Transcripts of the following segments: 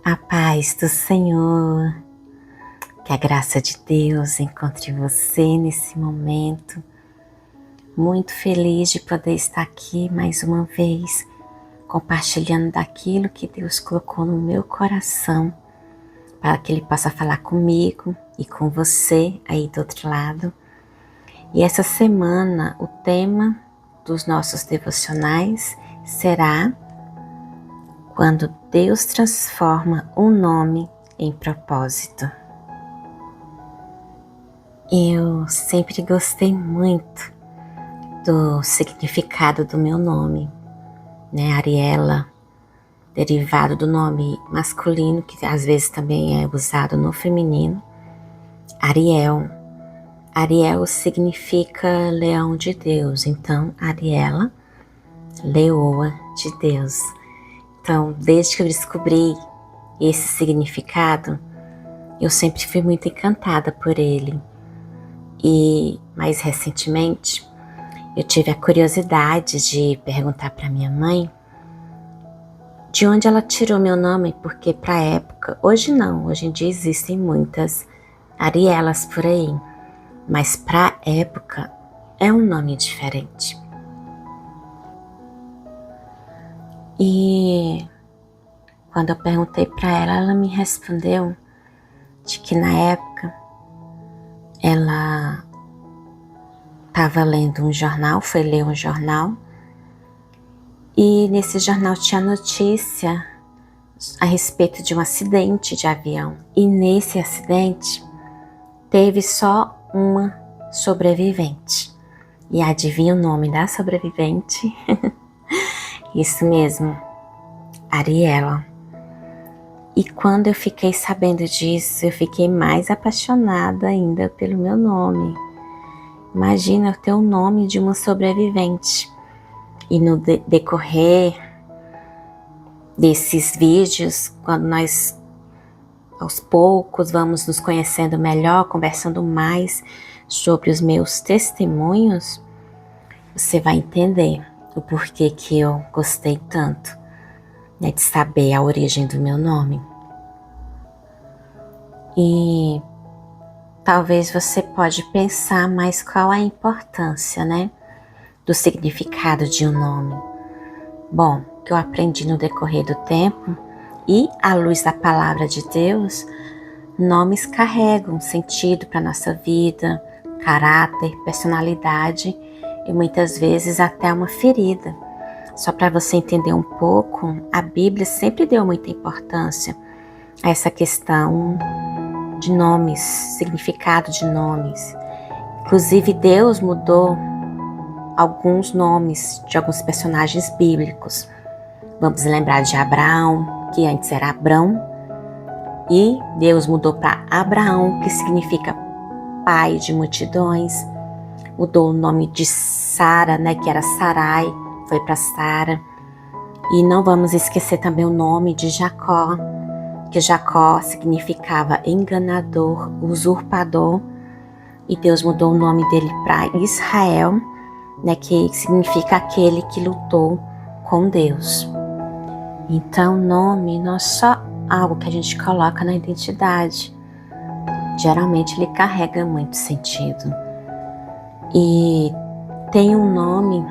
A paz do Senhor, que a graça de Deus encontre você nesse momento. Muito feliz de poder estar aqui mais uma vez, compartilhando daquilo que Deus colocou no meu coração, para que Ele possa falar comigo e com você aí do outro lado. E essa semana o tema dos nossos devocionais será quando Deus transforma um nome em propósito. Eu sempre gostei muito do significado do meu nome, né? Ariela, derivado do nome masculino, que às vezes também é usado no feminino, Ariel. Ariel significa leão de Deus, então Ariela, leoa de Deus. Então, desde que eu descobri esse significado, eu sempre fui muito encantada por ele. E mais recentemente, eu tive a curiosidade de perguntar para minha mãe de onde ela tirou meu nome, porque para a época, hoje não, hoje em dia existem muitas Arielas por aí, mas para a época é um nome diferente. E quando eu perguntei para ela, ela me respondeu de que na época ela estava lendo um jornal, foi ler um jornal, e nesse jornal tinha notícia a respeito de um acidente de avião. E nesse acidente teve só uma sobrevivente. E adivinha o nome da sobrevivente? Isso mesmo, Ariela. E quando eu fiquei sabendo disso, eu fiquei mais apaixonada ainda pelo meu nome. Imagina eu ter o nome de uma sobrevivente. E no decorrer desses vídeos, quando nós aos poucos vamos nos conhecendo melhor, conversando mais sobre os meus testemunhos, você vai entender o porquê que eu gostei tanto, né, de saber a origem do meu nome. E talvez você pode pensar, mas qual a importância, né, do significado de um nome? Bom, que eu aprendi no decorrer do tempo e à luz da palavra de Deus, nomes carregam sentido para a nossa vida, caráter, personalidade e muitas vezes até uma ferida. Só para você entender um pouco, a Bíblia sempre deu muita importância a essa questão de nomes, significado de nomes. Inclusive Deus mudou alguns nomes de alguns personagens bíblicos. Vamos lembrar de Abraão, que antes era Abrão, e Deus mudou para Abraão, que significa pai de multidões. Mudou o nome de Sara, né, que era Sarai, foi para Sara. E não vamos esquecer também o nome de Jacó, que Jacó significava enganador, usurpador, e Deus mudou o nome dele para Israel, né, que significa aquele que lutou com Deus. Então, nome não é só algo que a gente coloca na identidade. Geralmente ele carrega muito sentido. E tem um nome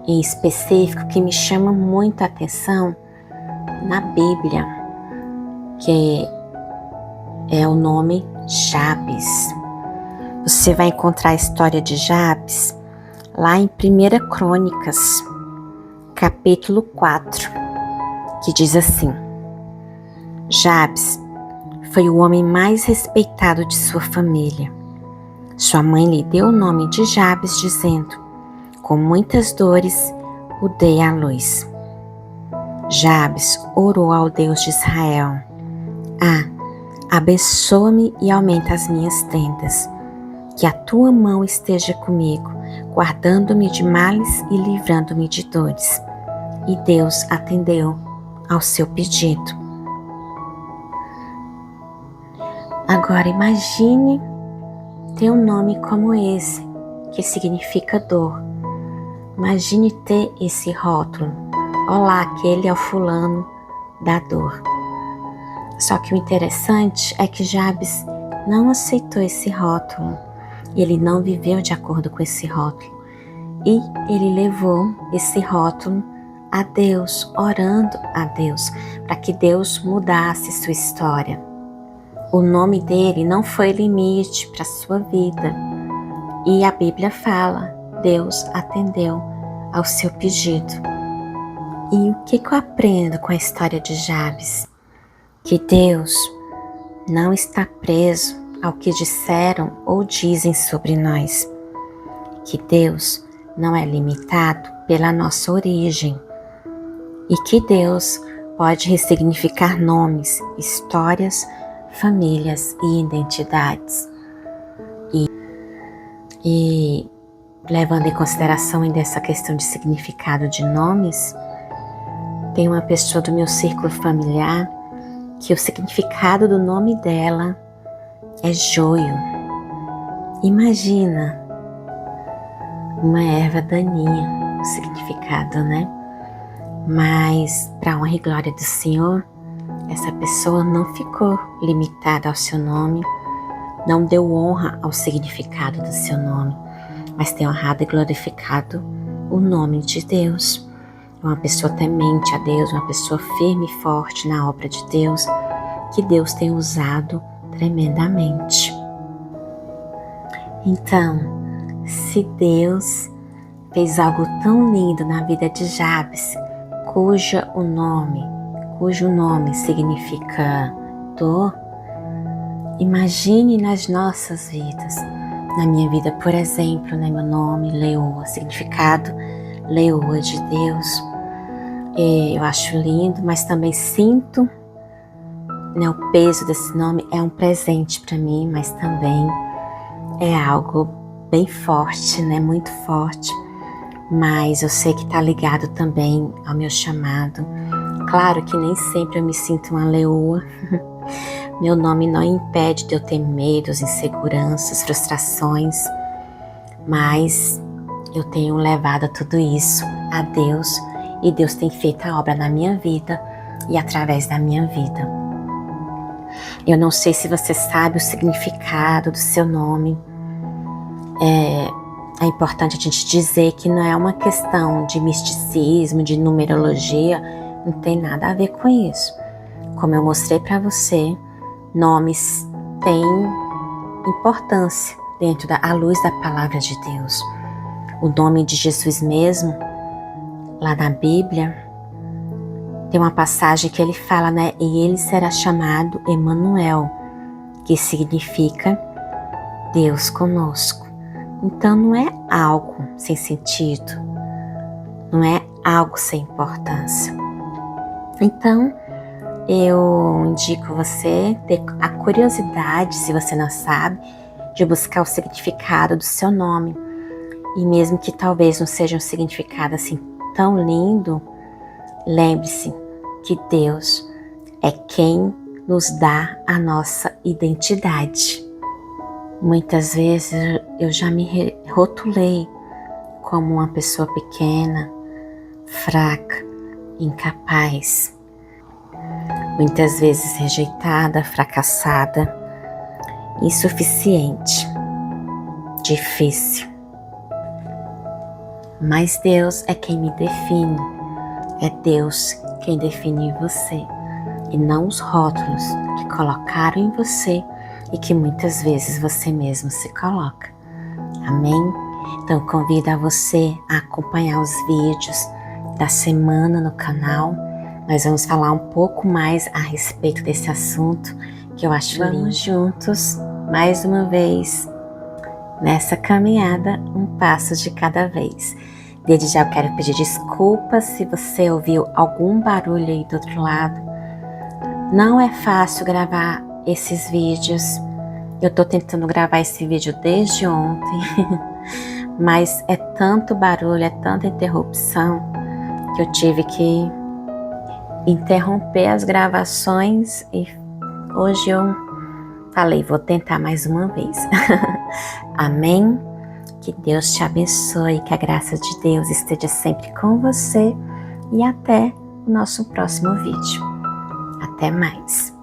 em específico que me chama muito a atenção na Bíblia, que é o nome Jabes. Você vai encontrar a história de Jabes lá em 1 Crônicas, capítulo 4, que diz assim: Jabes foi o homem mais respeitado de sua família. Sua mãe lhe deu o nome de Jabes, dizendo: com muitas dores o dei à luz. Jabes orou ao Deus de Israel: abençoa-me e aumenta as minhas tendas, que a tua mão esteja comigo, guardando-me de males e livrando-me de dores. E Deus atendeu ao seu pedido. Agora imagine ter um nome como esse, que significa dor. Imagine ter esse rótulo: olá, aquele é o fulano da dor. Só que o interessante é que Jabes não aceitou esse rótulo. Ele não viveu de acordo com esse rótulo. E ele levou esse rótulo a Deus, orando a Deus, para que Deus mudasse sua história. O nome dele não foi limite para a sua vida. E a Bíblia fala, Deus atendeu ao seu pedido. E o que eu aprendo com a história de Jabes? Que Deus não está preso ao que disseram ou dizem sobre nós. Que Deus não é limitado pela nossa origem. E que Deus pode ressignificar nomes, histórias, famílias e identidades. E levando em consideração ainda essa questão de significado de nomes, tem uma pessoa do meu círculo familiar que o significado do nome dela é joio. Imagina, uma erva daninha, o significado, né? Mas, para a honra e glória do Senhor, essa pessoa não ficou limitada ao seu nome, não deu honra ao significado do seu nome, mas tem honrado e glorificado o nome de Deus. É uma pessoa temente a Deus, uma pessoa firme e forte na obra de Deus, que Deus tem usado tremendamente. Então, se Deus fez algo tão lindo na vida de Jabes, cujo nome significa dor, imagine nas nossas vidas. Na minha vida, por exemplo, né, meu nome, Leoa, significado Leoa de Deus. Eu acho lindo, mas também sinto, né, o peso desse nome. É um presente para mim, mas também é algo bem forte, né, muito forte. Mas eu sei que está ligado também ao meu chamado. Claro que nem sempre eu me sinto uma leoa. Meu nome não impede de eu ter medos, inseguranças, frustrações, mas eu tenho levado tudo isso a Deus e Deus tem feito a obra na minha vida e através da minha vida. Eu não sei se você sabe o significado do seu nome. É importante a gente dizer que não é uma questão de misticismo, de numerologia, não tem nada a ver com isso. Como eu mostrei para você, nomes têm importância dentro à luz da palavra de Deus. O nome de Jesus mesmo, lá na Bíblia, tem uma passagem que ele fala, né? E ele será chamado Emanuel, que significa Deus conosco. Então não é algo sem sentido, não é algo sem importância. Então eu indico você ter a curiosidade, se você não sabe, de buscar o significado do seu nome. E mesmo que talvez não seja um significado assim tão lindo, lembre-se que Deus é quem nos dá a nossa identidade. Muitas vezes eu já me rotulei como uma pessoa pequena, fraca, incapaz. Muitas vezes rejeitada, fracassada, insuficiente, difícil. Mas Deus é quem me define, é Deus quem define você, e não os rótulos que colocaram em você e que muitas vezes você mesmo se coloca. Amém? Então convido a você a acompanhar os vídeos da semana no canal. Nós vamos falar um pouco mais a respeito desse assunto que eu acho lindo. Vamos juntos, mais uma vez, nessa caminhada, um passo de cada vez. Desde já eu quero pedir desculpas se você ouviu algum barulho aí do outro lado. Não é fácil gravar esses vídeos. Eu tô tentando gravar esse vídeo desde ontem, mas é tanto barulho, é tanta interrupção que eu tive que interromper as gravações e hoje eu falei, vou tentar mais uma vez. Amém? Que Deus te abençoe, que a graça de Deus esteja sempre com você e até o nosso próximo vídeo. Até mais.